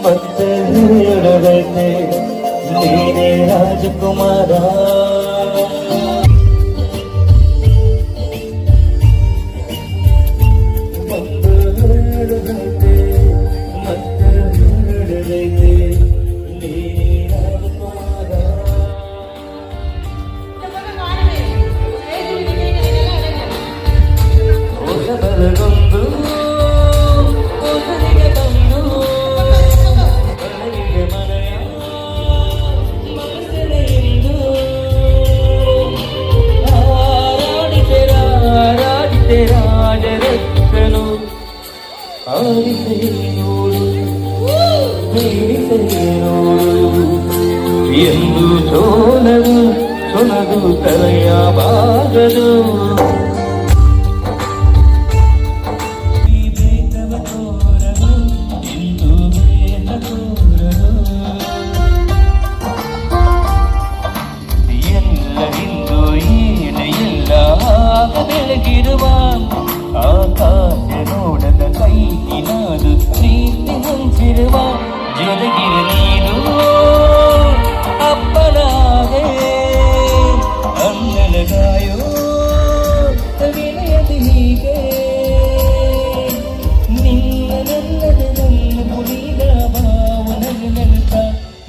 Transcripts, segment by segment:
ಮತ್ತೆ ಹೇಳಬೇಕು ನೀನೇ ರಾಜಕುಮಾರ. ಎಂದು ಸೋಲದು ಸೊನದು ತಲೆಯ ಬಾಗದು ಎಲ್ಲರಿಂದು ಏನೆಲ್ಲ ಬೆಳಗಿರುವ ಆಕಾಶ ನೋಡದ ಕೈನಾದು ಪ್ರೀತಿ ಹಂಚಿರುವ ಜೊತೆಗಿರ ನೀರು ಅಪ್ಪನಾಗೆ ಅನ್ನಲಗಾಯೋ ವಿನಯದಿ ಹೀಗೆ ನಿನ್ನ ನನ್ನದ ನನ್ನ ಕುಡಿದ ಭಾವನಗನಂತ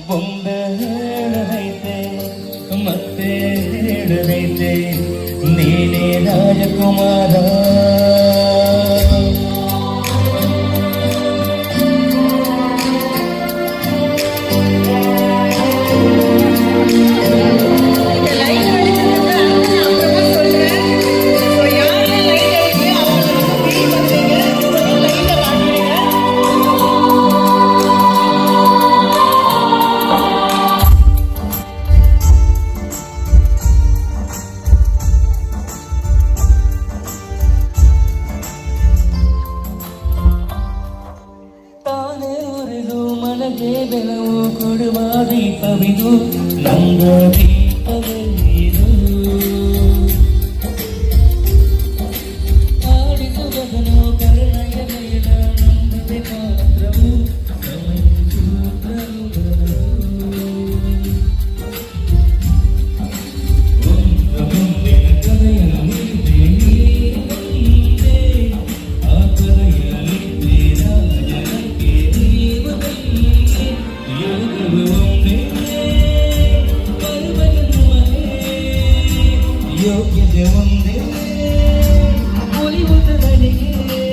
ಬೊಂಬ ಹೇಳದೈತೆ ಮತ್ತೆ ಹೇಳದೈತೆ ನೀನೇ ರಾಜಕುಮಾರ. ಮನಗೆ ಬೆಳವು ಕೊಡುವ ದೀಪವಿದು ನಂಗ ದೀಪವಿದು ಆಡಿಸುವುದನು ಕರುಣೆಯ ಮೇಲ ನಂಬದೆ ಪಾತ್ರವು ಯೋಗ್ಯತೆ ಒಂದೇ ಒಲಿಯುವುದನಿಗೆ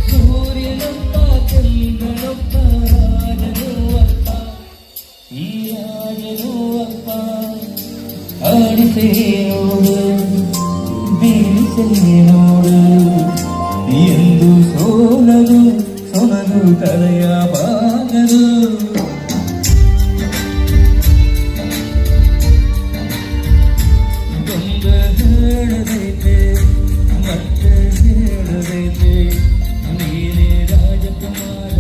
ಸೂರ್ಯನೊಬ್ಬ ಚಂದ್ರನೊಬ್ಬ ರಾಜನೂ ಅಪ್ಪ ಈ ರಾಜನೂ ಅಪ್ಪ ಆಡಿಸೇ ನೋಡು ಬೀಳಿಸೇ ನೋಡು ಎಂದು ಸೋಲದು ಸೊನದು ತಲೆಯ ಬಾಗದು ಹೇಳದೈತೆ ಮತ್ತೆ ಹೇಳದೈತೆ ನೀನೇ ರಾಜಕುಮಾರ.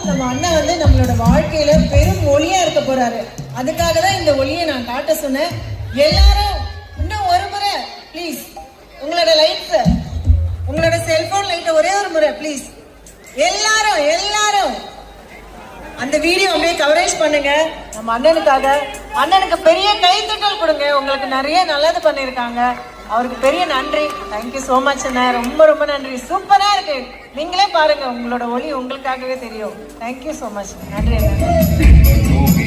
நம்ம அண்ணா வந்து நம்மளோட வாழ்க்கையில பெரும் ஒளியா இருக்க போறாரு. அதுக்காக தான் இந்த ஒளியை நான் காட்ட சொன்னேன். எல்லாரும் இன்னும் ஒரு முறை ப்ளீஸ் உங்களோட லைட்ஸ் உங்களோட செல்போன் லைட் ஒரே ஒரு முறை ப்ளீஸ் எல்லாரும் அந்த வீடியோ அப்படியே கவரேஜ் பண்ணுங்க நம்ம அண்ணனுக்காக. அண்ணனுக்கு பெரிய கைத்தட்டல் கொடுங்க. உங்களுக்கு நிறைய நல்லது பண்ணியிருக்காங்க. அவருக்கு பெரிய நன்றி. தேங்க்யூ ஸோ மச் அண்ணா. ரொம்ப ரொம்ப நன்றி. சூப்பரா இருக்கு. நீங்களே பாருங்க, உங்களோட ஒளி உங்களுக்காகவே தெரியும். Thank you so much. நன்றி அண்ணா.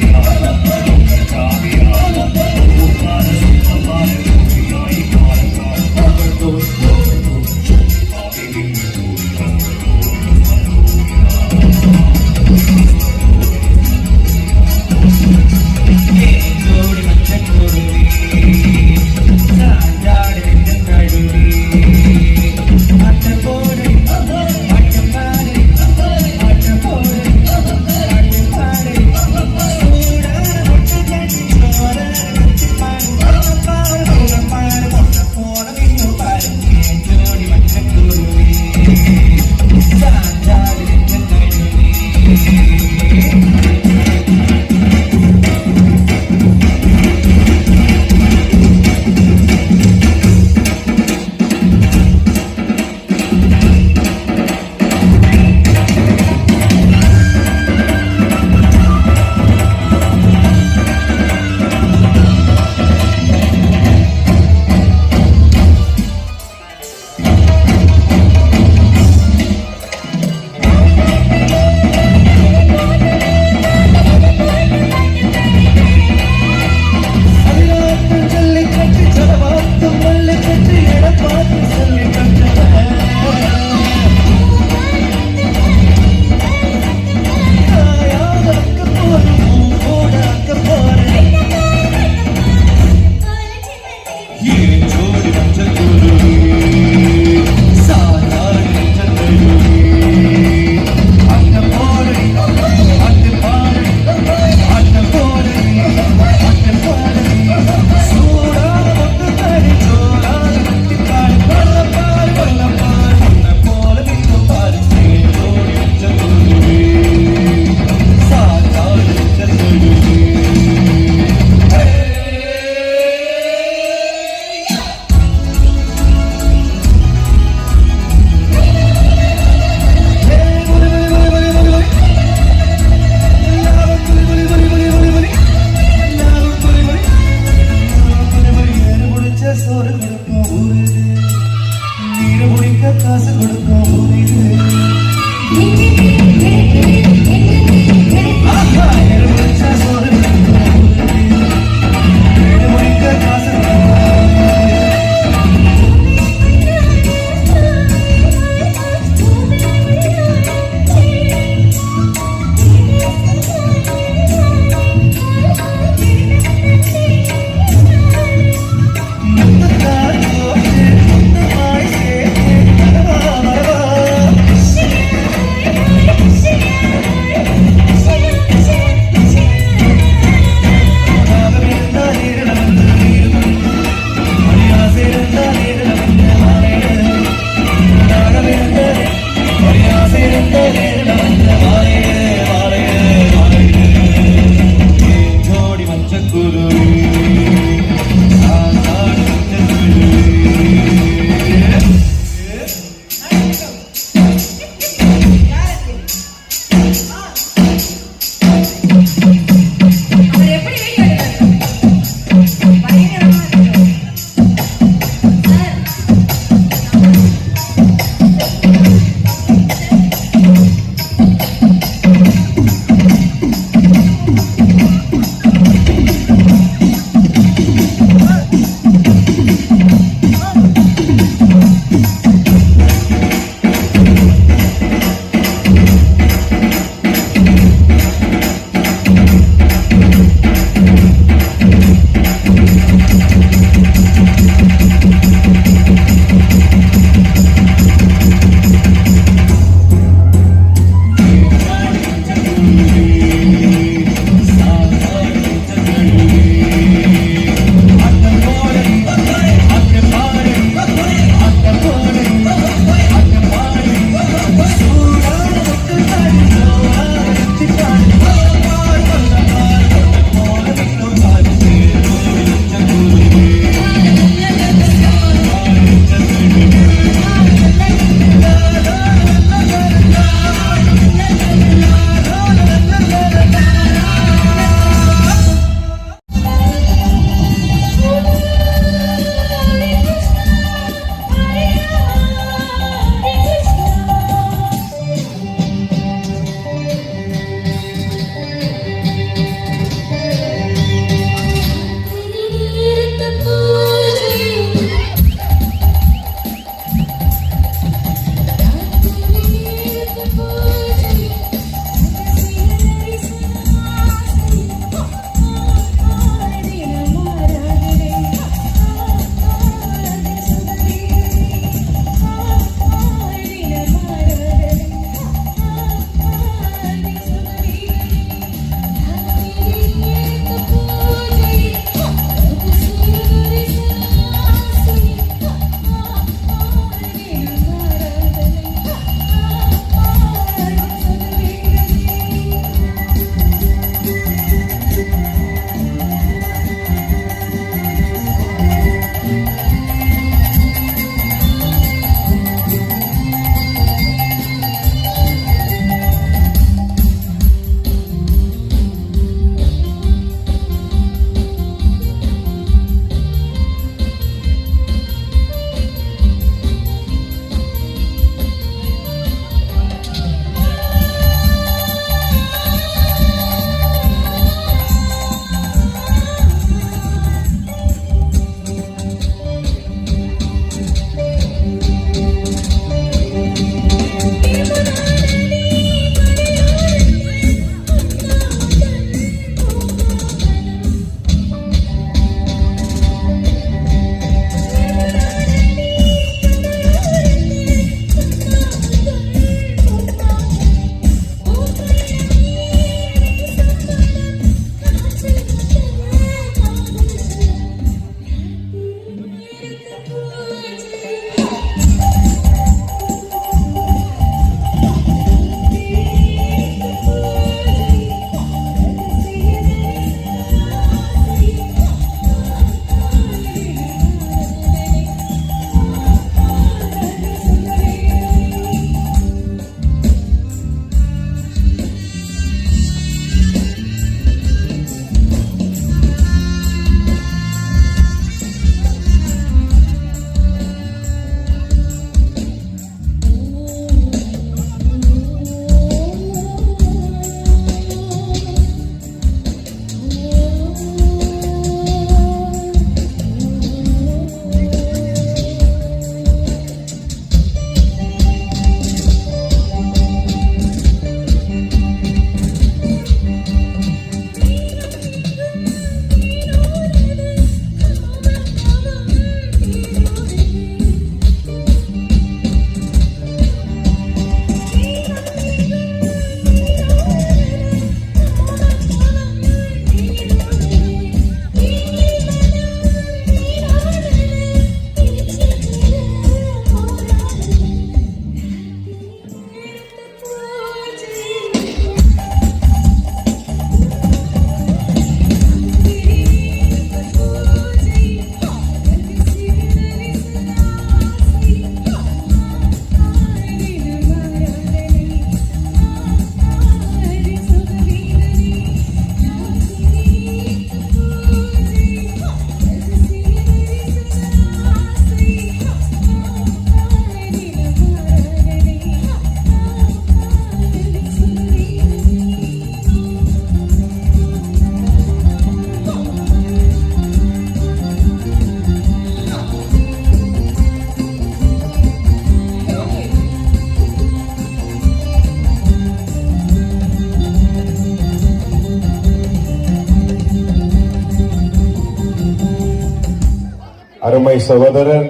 அருமை சகோதரர்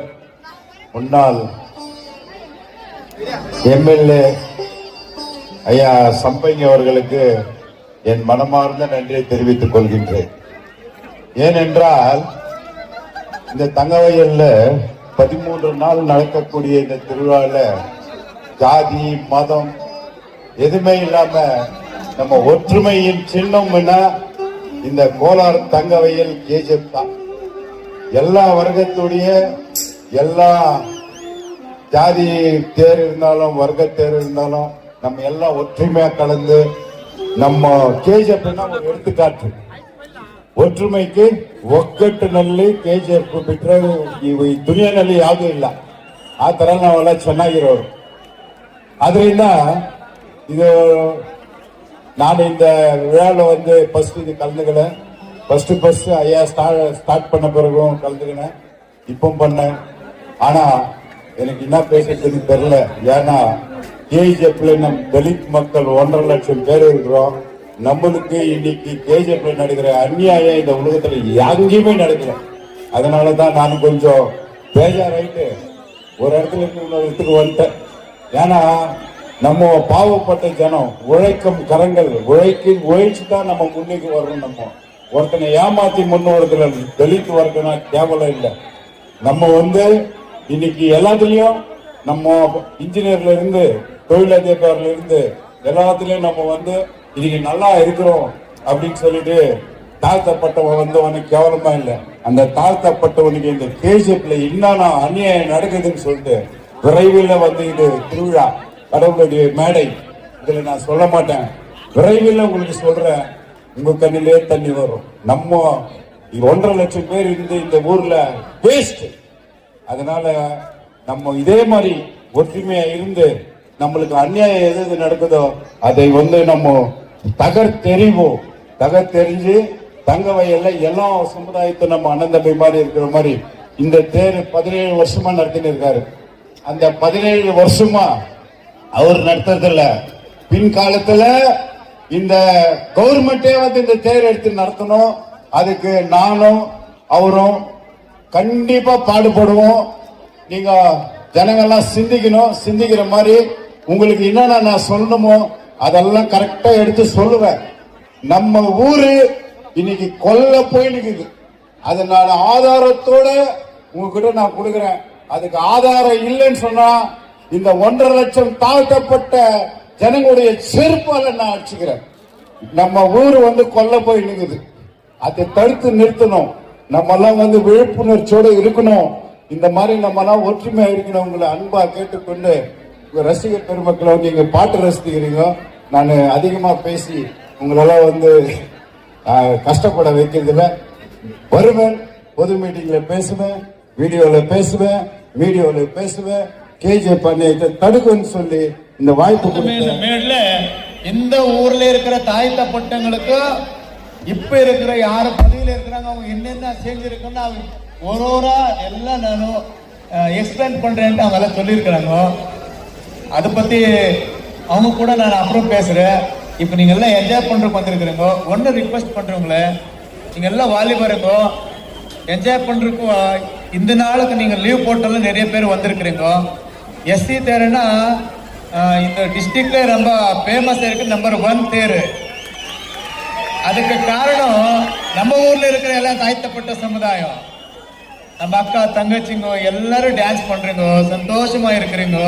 முன்னாள் எம்எல்ஏ ஐயா சம்பங்கி அவர்களுக்கு என் மனமார்ந்த நன்றியை தெரிவித்துக் கொள்கின்றேன். ஏனென்றால் இந்த தங்கவயல்ல 13 நாள் நடக்கக்கூடிய இந்த திருவிழாவில் ஜாதி மதம் எதுவுமே இல்லாம நம்ம ஒற்றுமையின் சின்னம் இந்த கோலார் தங்கவயல் கேஜிஎஃப் தான். எல்லா வர்க்கத்துடைய எல்லா ஜாதி தேர் இருந்தாலும் வர்க்க தேர் இருந்தாலும் நம்ம எல்லாம் ஒற்றுமையா கலந்து நம்ம கேஜிஎஃப் ஒரு எடுத்துக்காட்டு. ಒಟ್ಟುಮೈಗೆ ಒಗ್ಗಟ್ಟಿನಲ್ಲಿ ಕೆಜಿಎಫ್ ಬಿಟ್ರೆ ಈ ದುನಿಯಾನಲ್ಲಿ ಯಾವುದೂ ಇಲ್ಲ. ಆ ತರ ನಾವೆಲ್ಲ ಚೆನ್ನಾಗಿರೋರು. ಆದ್ರಿಂದ இது நான் இந்த விழாவில் வந்து ஃபர்ஸ்ட் இது கலந்துக்கிறேன். ஃபர்ஸ்ட் ஐயா ஸ்டார்ட் பண்ண பிறகும் கலந்துக்கினேன், இப்போ பண்ணேன். ஆனா எனக்கு என்ன பேசுறதுன்னு தெரியல. ஏன்னா கேஜிஎஃப்ல நம் தலித் மக்கள் 1.5 லட்சம் பேர் இருக்கிறோம். நம்மளுக்கு இன்னைக்கு கேஜிஎஃப்ல நடக்கிற அநியாயம் இந்த உலகத்துல எங்கேயுமே நடக்கல. அதனாலதான் நான் கொஞ்சம் பேஜாராயிட்டு ஒரு இடத்துல இருந்து இன்னொரு இடத்துக்கு வந்துட்டேன். ஏன்னா நம்ம பாவப்பட்ட ஜனம், உழைக்கும் கரங்கள், உழைச்சு தான் நம்ம முன்னுக்கு வரணும். நம்ம ஒருத்தனை ஏமாத்தி முன்னோடுதல தலித் வர்க்கம்னா கேவலம் இல்லை. நம்ம வந்து இன்னைக்கு எல்லாத்துலயும் நம்ம இன்ஜினியர்ல இருந்து தொழிலதிபர்ல இருந்து எல்லாத்துலயும் நம்ம வந்து இன்னைக்கு நல்லா இருக்கிறோம் அப்படின்னு சொல்லிட்டு தாழ்த்தப்பட்டவன் வந்து அவனுக்கு கேவலமா இல்லை. அந்த தாழ்த்தப்பட்டவனுக்கு இந்த கேஜிஎஃப்ல என்னன்னா அநியாயம் நடக்குதுன்னு சொல்லிட்டு விரைவில் வந்து இது திருவிழா, கடவுளுடைய மேடை, இதுல நான் சொல்ல மாட்டேன். விரைவில் உங்களுக்கு சொல்றேன், உங்க கண்ணிலே தண்ணி வரும். நம்ம 1.5 லட்சம் பேர் இருந்து இந்த ஊர்ல வேஸ்ட். அதனால நம்ம இதே மாதிரி ஒற்றுமையா இருந்து நம்மளுக்கு அநியாயம் எது நடக்குதோ அதை வந்து நம்ம தகர்த்தெறிஞ்சு தங்க வயல்ல எல்லா சமுதாயத்தை நம்ம அண்ணன் தம்பி மாதிரி இருக்கிற மாதிரி இந்த தேர் 17 வருஷமா நடத்தின்னு இருக்காரு. அந்த 17 வருஷமா அவர் நடத்துறதில்ல, பின்காலத்துல இந்த கவர்மெண்டே வந்து இந்த தேர் எடுத்து நடத்தணும். அதுக்கு நானும் அவரும் கண்டிப்பா பாடுபடுவோம். நீங்க ஜனங்கள்லாம் சிந்திக்கணும். சிந்திக்கிற மாதிரி உங்களுக்கு என்னன்னா நான் சொல்லணுமோ அதெல்லாம் கரெக்டா எடுத்து சொல்லுவேன். நம்ம ஊரு இன்னைக்கு கொல்ல போய் நிக்குது. அதனால ஆதாரத்தோட உங்ககிட்ட நான் கொடுக்கிறேன். அதுக்கு ஆதாரம் இல்லைன்னு சொன்னா இந்த 1.5 லட்சம் தாழ்த்தப்பட்ட ஜனங்களுடைய செருப்பால நான் அடிச்சுக்கிறேன். நம்ம ஊரு வந்து கொல்ல போய் நிக்குது. அதை தடுத்து நிறுத்தணும். நம்ம எல்லாம் வந்து விழிப்புணர்ச்சியோட இருக்கணும். இந்த மாதிரி நம்ம எல்லாம் ஒற்றுமையா இருக்கணும். உங்களை அன்பா கேட்டுக்கொண்டு ரசிகர் பெருமக்களை நீங்க பாட்டு ரசிக்கிறீங்க. நான் அதிகமா பேசி உங்களெல்லாம் வந்து கஷ்டப்பட வைக்கிறதுல வருவேன். பொது மீட்டிங்ல பேசுவேன், வீடியோல பேசுவேன். கேஜிஎஃப் அநியாயத்தை தடுக்குன்னு சொல்லி இந்த வாய்ப்பு மேல இந்த ஊர்ல இருக்கிற தாழ்த்தப்பட்டவங்களுக்கு இப்ப இருக்கிற யாரு பதவியில இருக்கிறாங்க, அவங்க என்னென்ன செஞ்சிருக்குன்னு ஒரு எல்லாம் நானும் எக்ஸ்பிளைன் பண்றேன்ட்டு அவங்க எல்லாம் சொல்லியிருக்கிறாங்க. அதை பத்தி அவங்க கூட நான் அப்புறம் பேசுறேன். இப்ப நீங்க எல்லாம் என்ஜாய் பண்றதுக்கு வந்திருக்கிறீங்க. ஒன்னு ரிக்வெஸ்ட் பண்றவங்களே, நீங்க எல்லாம் வாலிபருங்க, என்ஜாய் பண்றதுக்கும் இந்த நாளுக்கு நீங்க லீவ் போட்டாலும் நிறைய பேர் வந்திருக்கிறீங்க. எஸ்சி தேர்னா இந்த டிஸ்ட்ரிக்ட்ல ரொம்ப ஃபேமஸ் இருக்கு, நம்பர் 1 தேர். அதுக்கு காரணம் நம்ம ஊர்ல இருக்கிற எல்லாம் தாழ்த்தப்பட்ட சமுதாயம், நம்ம அக்கா தங்கச்சிங்க எல்லாரும் டான்ஸ் பண்றீங்க, சந்தோஷமா இருக்கிறீங்க.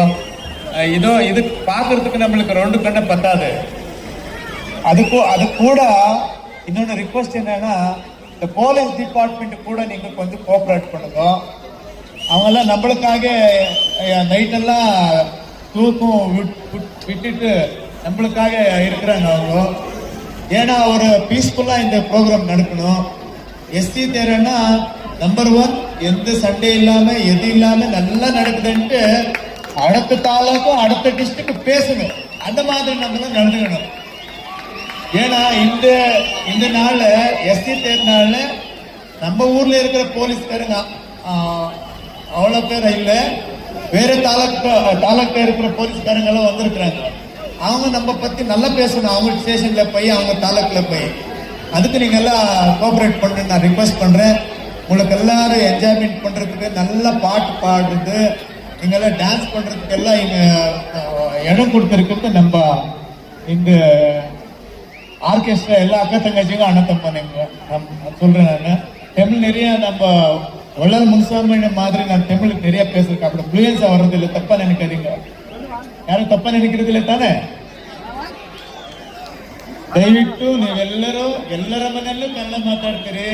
இது பாக்குறதுக்கு நம்மளுக்கு 2 கண்ணு பத்தாது. அது கூட இன்னொன்னு ரிக்வெஸ்ட் என்னன்னா, இந்த போலீஸ் டிபார்ட்மெண்ட் கூட நீங்க கொஞ்சம் கோஆபரேட் பண்ணுங்க. அவங்க எல்லாம் நம்மளுக்காக நைட்டெல்லாம் தூக்கம் விட்டுட்டு நம்மளுக்காக இருக்கிறாங்க அவங்க. ஏன்னா ஒரு பீஸ்ஃபுல்லா இந்த ப்ரோக்ராம் நடக்கணும். எஸ்சி தேர்னா நம்பர் 1, எந்த சண்டே இல்லாம எது இல்லாம நல்லா நடக்குதுன்ட்டு அடுத்த தாலுக்கும் அடுத்த டிஸ்ட்ரிக்ட் பேசணும். அந்த மாதிரி நம்ம தான் நடந்துக்கணும். ஏன்னா இந்த நாள்ல எஸ்சி தேர்னால நம்ம ஊர்ல இருக்கிற போலீஸ்காரங்க அவ்வளவு பேர் இல்லை, வேற தாலுக்கா இருக்கிற போலீஸ்காரங்க எல்லாம் வந்திருக்கிறாங்க. அவங்க நம்ம பத்தி நல்லா பேசணும். அவங்க ஸ்டேஷன்ல போய் அவங்க தாலுக்குல போய் அதுக்கு நீங்க எல்லாம் கோஆபரேட் பண்ண நான் ரிக்வெஸ்ட் பண்றேன். உங்களுக்கு எல்லாரும் என்ஜாய்மெண்ட் பண்றதுக்கு நல்ல பாட்டு பாடுறது நீங்கெல்லாம் டான்ஸ் பண்றதுக்கு எல்லாம் இங்க இடம் கொடுத்துருக்கு நம்ம இந்த ஆர்கெஸ்ட்ரா எல்லா அக்கா தங்கச்சிக்கும் அண்ணன் பண்ணீங்க சொல்றேன் நான் தமிழ் நிறைய நம்ம வள்ளல் முன்சாமி மாதிரி நான் தமிழுக்கு நிறைய பேசிருக்கேன் அப்படி ஃப்ளூயன்ஸா வர்றது இல்லை தப்பா நினைக்காதீங்க ಯಾರು ತಪ್ಪ ನೆನಕಿರೋದಿಲ್ಲ ತಾನೆ ದಯವಿಟ್ಟು ನೀವೆಲ್ಲರೂ ಎಲ್ಲರ ಮನೆಯಲ್ಲೂ ಕನ್ನಡ ಮಾತಾಡ್ತೀರಿ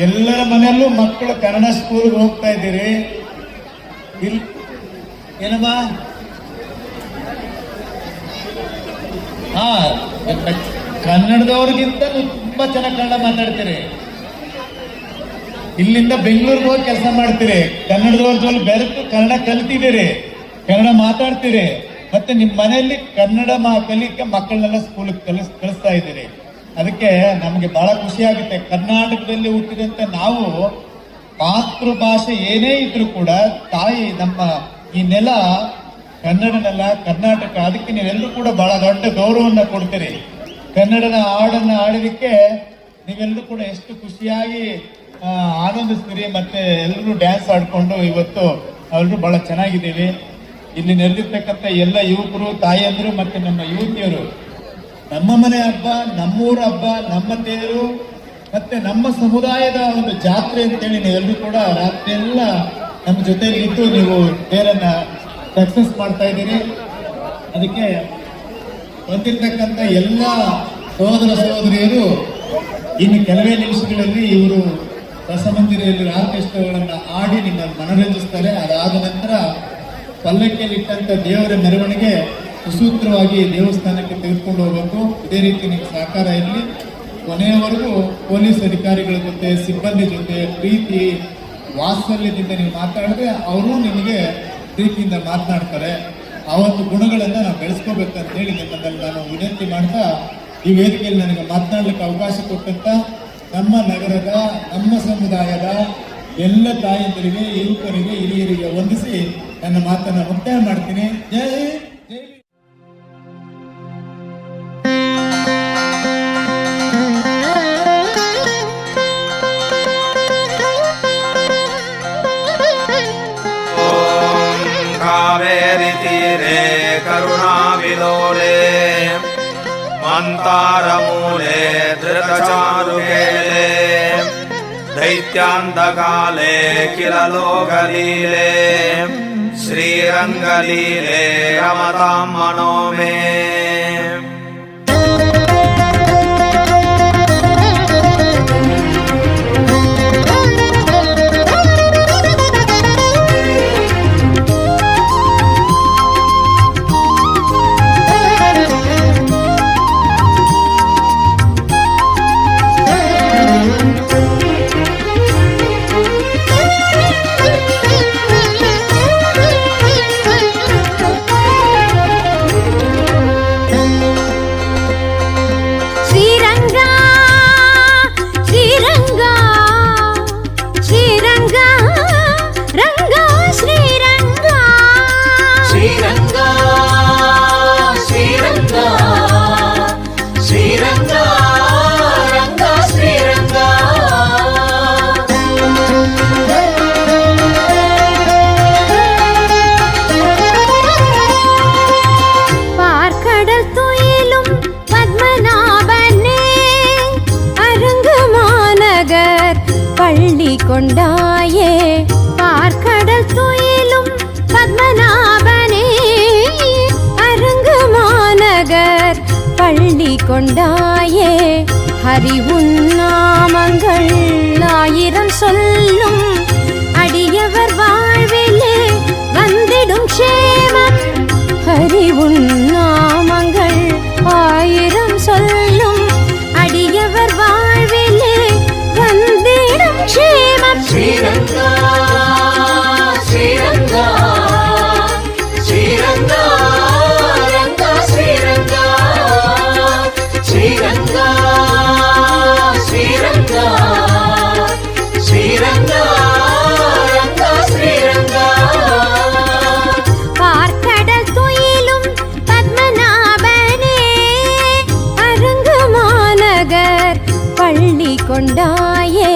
ಎಲ್ಲರ ಮನೆಯಲ್ಲೂ ಮಕ್ಕಳು ಕನ್ನಡ ಸ್ಕೂಲ್ಗೆ ಹೋಗ್ತಾ ಇದ್ದೀರಿ ಏನಮ್ಮ ಹಾ ಕನ್ನಡದವ್ರಿಗಿಂತ ತುಂಬಾ ಚೆನ್ನಾಗಿ ಕನ್ನಡ ಮಾತಾಡ್ತೀರಿ ಇಲ್ಲಿಂದ ಬೆಂಗಳೂರಿಗೆ ಹೋಗಿ ಕೆಲಸ ಮಾಡ್ತೀರಿ ಕನ್ನಡದವ್ರ ಜೊತೆ ಬೆರೆತು ಕನ್ನಡ ಕಲ್ತಿದ್ದೀರಿ ಕನ್ನಡ ಮಾತಾಡ್ತೀರಿ ಮತ್ತೆ ನಿಮ್ಮ ಮನೆಯಲ್ಲಿ ಕನ್ನಡ ಕಲಿಕೆ ಮಕ್ಕಳನ್ನೆಲ್ಲ ಸ್ಕೂಲ್ ಕಳಿಸ್ತಾ ಇದ್ದೀರಿ ಅದಕ್ಕೆ ನಮಗೆ ಬಹಳ ಖುಷಿ ಆಗುತ್ತೆ ಕರ್ನಾಟಕದಲ್ಲಿ ಹುಟ್ಟಿದಂತೆ ನಾವು ಮಾತೃಭಾಷೆ ಏನೇ ಇದ್ರೂ ಕೂಡ ತಾಯಿ ನಮ್ಮ ಈ ನೆಲ ಕನ್ನಡ ನೆಲ ಕರ್ನಾಟಕ ಅದಕ್ಕೆ ನೀವೆಲ್ಲರೂ ಕೂಡ ಬಹಳ ದೊಡ್ಡ ಗೌರವವನ್ನು ಕೊಡ್ತೀರಿ ಕನ್ನಡದ ಹಾಡನ್ನು ಆಡೋದಕ್ಕೆ ನೀವೆಲ್ಲರೂ ಕೂಡ ಎಷ್ಟು ಖುಷಿಯಾಗಿ ಆನಂದಿಸ್ತೀರಿ ಮತ್ತೆ ಎಲ್ಲರೂ ಡ್ಯಾನ್ಸ್ ಆಡ್ಕೊಂಡು ಇವತ್ತು ಎಲ್ಲರೂ ಬಹಳ ಚೆನ್ನಾಗಿದ್ದೀವಿ ಇಲ್ಲಿ ನೆರೆದಿರ್ತಕ್ಕಂಥ ಎಲ್ಲ ಯುವಕರು ತಾಯಿಯಂದರು ಮತ್ತೆ ನಮ್ಮ ಯುವತಿಯರು ನಮ್ಮ ಮನೆ ಹಬ್ಬ ನಮ್ಮೂರ ಹಬ್ಬ ನಮ್ಮ ತೇರು ಮತ್ತೆ ನಮ್ಮ ಸಮುದಾಯದ ಒಂದು ಜಾತ್ರೆ ಅಂತೇಳಿ ನೀವೆಲ್ಲರೂ ಕೂಡ ರಾತ್ರಿ ಎಲ್ಲ ನಮ್ಮ ಜೊತೆಯಲ್ಲಿ ಇದ್ದು ನೀವು ತೇರನ್ನ ಸಕ್ಸಸ್ ಮಾಡ್ತಾ ಇದ್ದೀರಿ ಅದಕ್ಕೆ ಬಂದಿರ್ತಕ್ಕಂಥ ಎಲ್ಲ ಸಹೋದರ ಸಹೋದರಿಯರು ಇನ್ನು ಕೆಲವೇ ನಿಮಿಷಗಳಲ್ಲಿ ಇವರು ರಸಮಂದಿರಲ್ಲಿ ಆರ್ಕೆಸ್ಟ್ರಾಗಳನ್ನ ಆಡಿ ನಿಮ್ಮನ್ನು ಮನರಂಜಿಸ್ತಾರೆ ಅದಾದ ನಂತರ ಪಲ್ಲಕ್ಕಿಯಲ್ಲಿ ಇಟ್ಟಂತ ದೇವರ ಮೆರವಣಿಗೆ ಸುಸೂತ್ರವಾಗಿ ದೇವಸ್ಥಾನಕ್ಕೆ ತೆಗೆದುಕೊಂಡು ಹೋಗಬೇಕು ಇದೇ ರೀತಿ ನಿಮ್ಗೆ ಸಹಕಾರ ಇರಲಿ ಕೊನೆಯವರೆಗೂ ಪೊಲೀಸ್ ಅಧಿಕಾರಿಗಳ ಜೊತೆ ಸಿಬ್ಬಂದಿ ಜೊತೆ ಪ್ರೀತಿ ವಾತ್ಸಲ್ಯದಿಂದ ನೀವು ಮಾತಾಡಿದ್ರೆ ಅವರು ನಿಮಗೆ ಪ್ರೀತಿಯಿಂದ ಮಾತನಾಡ್ತಾರೆ ಆ ಒಂದು ಗುಣಗಳನ್ನ ನಾವು ಬೆಳೆಸ್ಕೋಬೇಕಂತ ಹೇಳಿ ನಿಮ್ಮಲ್ಲಿ ನಾನು ವಿನಂತಿ ಮಾಡ್ತಾ ಈ ವೇದಿಕೆಯಲ್ಲಿ ನನಗೆ ಮಾತನಾಡ್ಲಿಕ್ಕೆ ಅವಕಾಶ ಕೊಟ್ಟಂತ ನಮ್ಮ ನಗರದ ನಮ್ಮ ಸಮುದಾಯದ ಎಲ್ಲ ತಾಯಂದರಿಗೆ ಯುವಕರಿಗೆ ಹಿರಿಯರಿಗೆ ವಂದಿಸಿ ನನ್ನ ಮಾತನ್ನ ಮುಕ್ತಾಯ ಮಾಡ್ತೀನಿ ಜೈ ಜೈ ಕಾವೇರಿ ತೀರೆ ಕರುಣಾವಿಲೋಲೆ ಮಂತಾರಮೂಲೆ ಧೃತಚಾರುಕೇಲೆ ದೈತ್ಯಾಂತಕಾಲೆ ಕಿಲಲೋಕಲೀಲೆ ಶ್ರೀರಂಗಲೀಲೆ ರಮತಾಂ ಮನೋ ಮೇ கொண்டாயே பார்க்கடல் துயிலும் பத்மநாபனே அரங்கு மாநகர் பள்ளி கொண்டாயே ஹரி உன்னாமங்கள் ஆயிரம் சொல்லும் அடியவர் வாழ்விலே வந்திடும் க்ஷேமம் ஹரி உன்னாமங்கள் ஆயிரம் சொல்லும் அடியவர் வாழ்விலே வந்திடும் க்ஷேமம் ஸ்ரீரங்கா ஸ்ரீரங்கா ஸ்ரீரங்கா ரங்கா ஸ்ரீரங்கா ஸ்ரீரங்கா ஸ்ரீரங்கா ஸ்ரீரங்கா ரங்கா ஸ்ரீரங்கா பார்க்கடல் துயிலும் பத்மநாபனே அரங்கு மாநகர் பள்ளி கொண்டாயே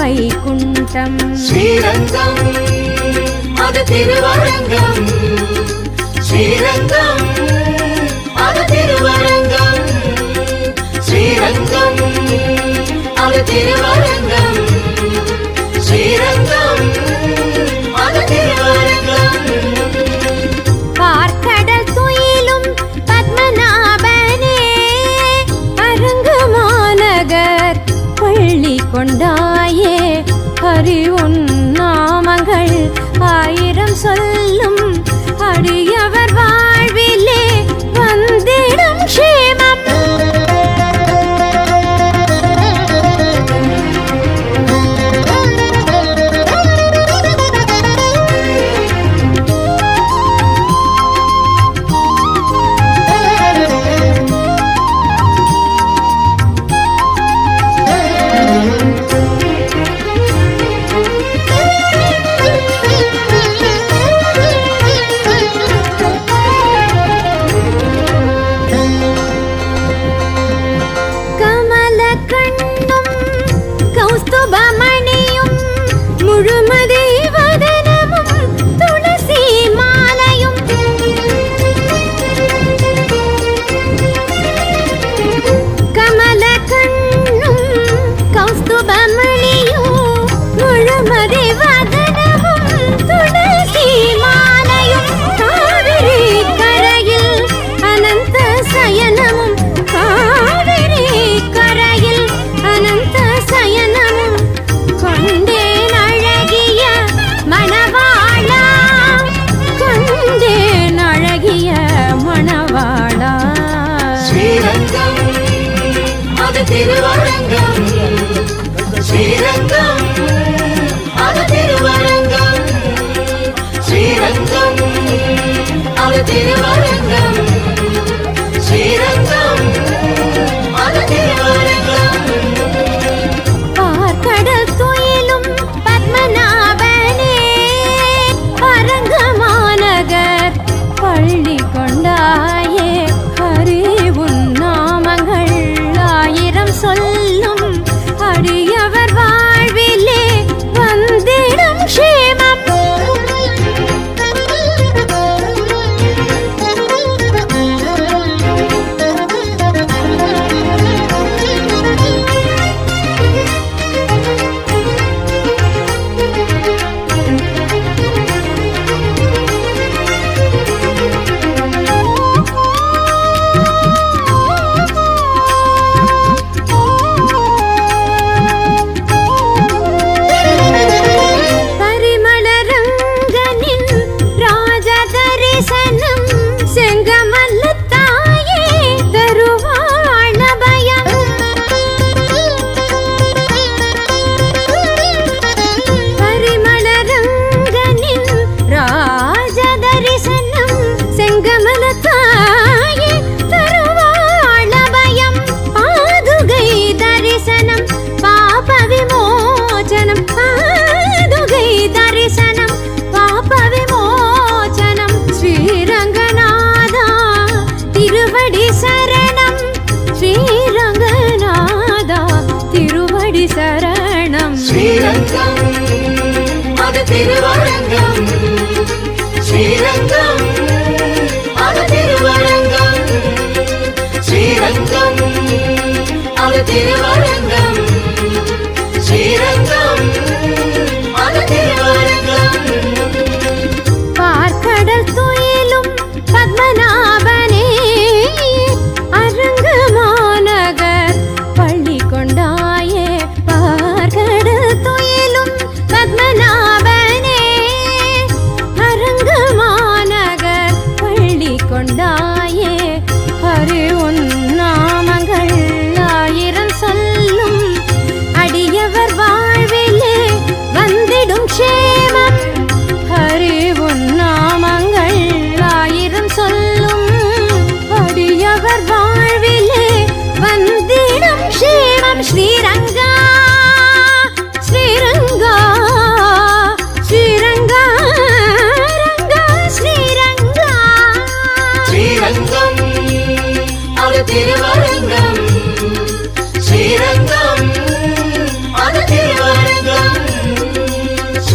வைகுண்டம். ஸ்ரீரங்கம் அது திருவரங்கம், ஸ்ரீரங்கம் அது திருவரங்கம், ஸ்ரீரங்கம் அது திருவரங்கம், ஸ்ரீரங்கம் அது திருவரங்கம். பார்க்கடல் துயிலும் பத்மநாபனே, அரங்கு மாநகர் பள்ளி கொண்டாயே, ஹரி உன் நாமங்கள் 1000 சொல்லும், அடியவர் வாழ்விலே வந்திடும் க்ஷேமம். முழுமதி வதனமும் துளசி மாலையும், கமல கண்ணும் கௌஸ்துபமணியும், முழுமதி வதனமும் துளசி மாலையும், காவிரி கரையில் அனந்த சயனமும், காவிரி கரையில் அனந்த சயனமும் கொண்டேன் அழகிய மணவாளா, கொண்டேன் அழகிய மணவாளா. ஸ்ரீரங்கம் அது திருவரங்கம், ஸ்ரீரங்கம் அது திருவரங்கம், ஸ்ரீரங்கம் அது திருவரங்கம், ஸ்ரீரங்கம் அது திருவரங்கம். பார்க்கடல் துயிலும் பத்மநாபனே, அரங்கு மாநகர் பள்ளி கொண்டாயே, ஹரி உன் நாமங்கள் 1000 சொல்லும், அடியவர் வாழ்விலே வந்திடும் க்ஷேமம். பரிமளரங்கனின் ராஜ தரிசனம், செங்கமலத்தாயே தருவாள் அபயம். பரிமளரங்கனின் ராஜ தரிசனம், செங்கமலத்தாயே தருவாள் அபயம். பாதுகை தரிசனம் பாப விமோசனம், பாதுகை தரிசனம் பாப விமோசனம். ஸ்ரீரங்கநாதா திருவடி சரணம், ஸ்ரீரங்கநாதா திருவடி சரணம். ஸ்ரீரங்கம் அது திருவரங்கம், ஸ்ரீரங்கம் அது திருவரங்கம், ஸ்ரீரங்கம் அது திருவரங்கம், ஸ்ரீரங்கம் அது திருவரங்கம். பார்க்கடல் துயிலும் பத்மநாபனே, அரங்கு மாநகர் பள்ளி கொண்டாயே, பார்க்கடல் துயிலும் பத்மநாபனே, அரங்கு மாநகர் பள்ளி கொண்டாயே, ஹரி உன் நாமங்கள் 1000 சொல்லும், அடியவர் வாழ்விலே வந்திடும் க்ஷேமம். ஹரி உன் நாமங்கள் 1000 சொல்லும், அடியவர் வாழ்விலே வந்திடும் க்ஷேமம். ஸ்ரீரங்கா ஸ்ரீரங்கா ஸ்ரீரங்கா ரங்கா ஸ்ரீரங்கா. ஸ்ரீரங்கம் அது திருவரங்கம், ஸ்ரீரங்கம் அது திருவரங்கம்,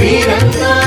ஸ்ரீரங்கம்